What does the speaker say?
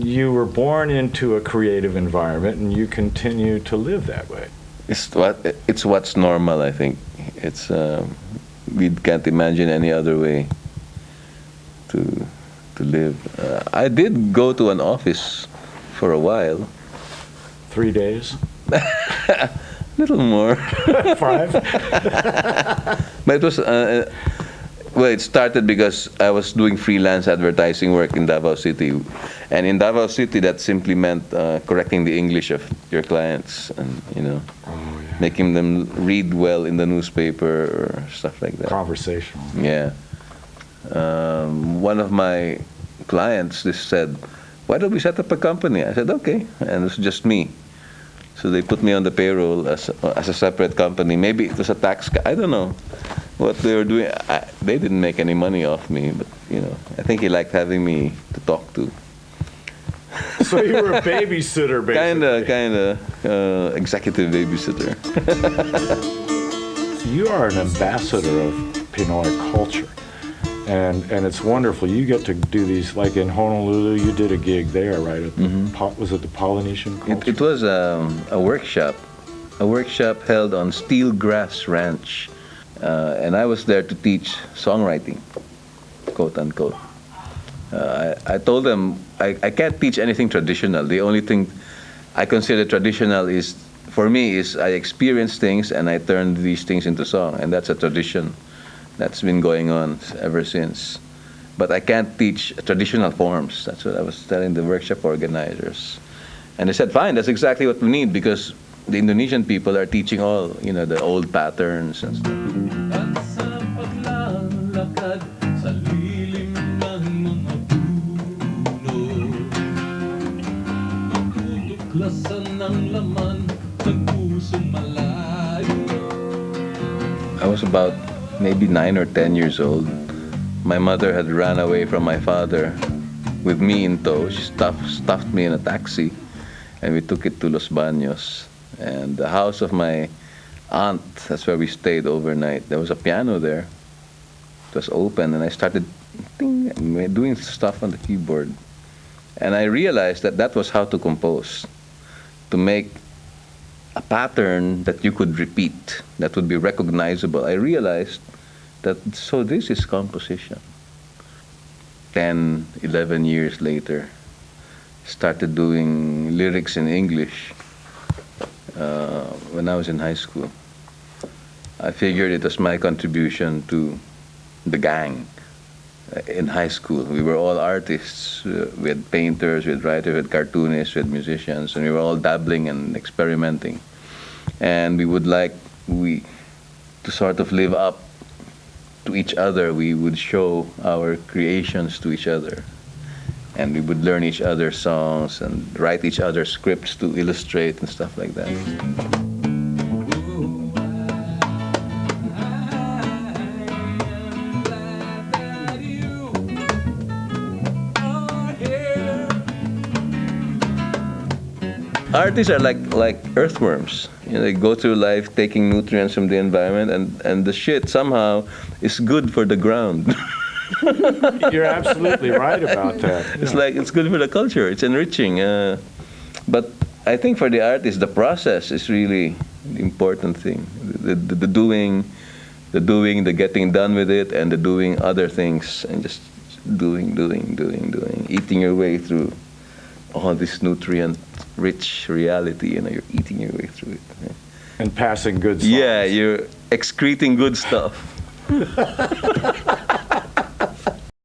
You were born into a creative environment and you continue to live that way. It's what's normal, I think. It's we can't imagine any other way to to live. I did go to an office for a while. 3 days? Little more. 5? But it was, well, it started because I was doing freelance advertising work in Davao City. And in Davao City, that simply meant correcting the English of your clients and, making them read well in the newspaper or stuff like that. Conversational. Yeah. One of my clients just said, "Why don't we set up a company?" I said, "Okay." And it was just me. So they put me on the payroll as a separate company. Maybe it was a tax. I don't know what they were doing. They didn't make any money off me, but I think he liked having me to talk to. So you were a babysitter, basically. Kinda, executive babysitter. You are an ambassador of Pinoy culture, and it's wonderful. You get to do these, like in Honolulu, you did a gig there, right? At the, was it the Polynesian culture? It was a workshop held on Steel Grass Ranch, and I was there to teach songwriting, quote unquote. I told them I can't teach anything traditional. The only thing I consider traditional is, for me, is I experience things and I turn these things into song, and that's a tradition that's been going on ever since. But I can't teach traditional forms. That's what I was telling the workshop organizers. And they said, fine, that's exactly what we need, because the Indonesian people are teaching all, the old patterns and stuff. I was about maybe 9 or 10 years old. My mother had ran away from my father with me in tow. She stuffed me in a taxi, and we took it to Los Baños. And the house of my aunt, that's where we stayed overnight. There was a piano there. It was open, and I started doing stuff on the keyboard. And I realized that was how to compose, to make a pattern that you could repeat, that would be recognizable. I realized that, so this is composition. 10, 11 years later, started doing lyrics in English when I was in high school. I figured it was my contribution to the gang. In high school, we were all artists. We had painters, we had writers, we had cartoonists, we had musicians, and we were all dabbling and experimenting. And we would to sort of live up to each other. We would show our creations to each other. And we would learn each other's songs and write each other's scripts to illustrate and stuff like that. Artists are like earthworms. They go through life taking nutrients from the environment, and the shit somehow is good for the ground. You're absolutely right about that. Yeah. It's like, it's good for the culture. It's enriching. But I think for the artist, the process is really the important thing. The doing, the getting done with it, and the doing other things, and just doing, eating your way through all this nutrient-rich reality. You're eating your way through it. And passing good songs. Yeah, you're excreting good stuff.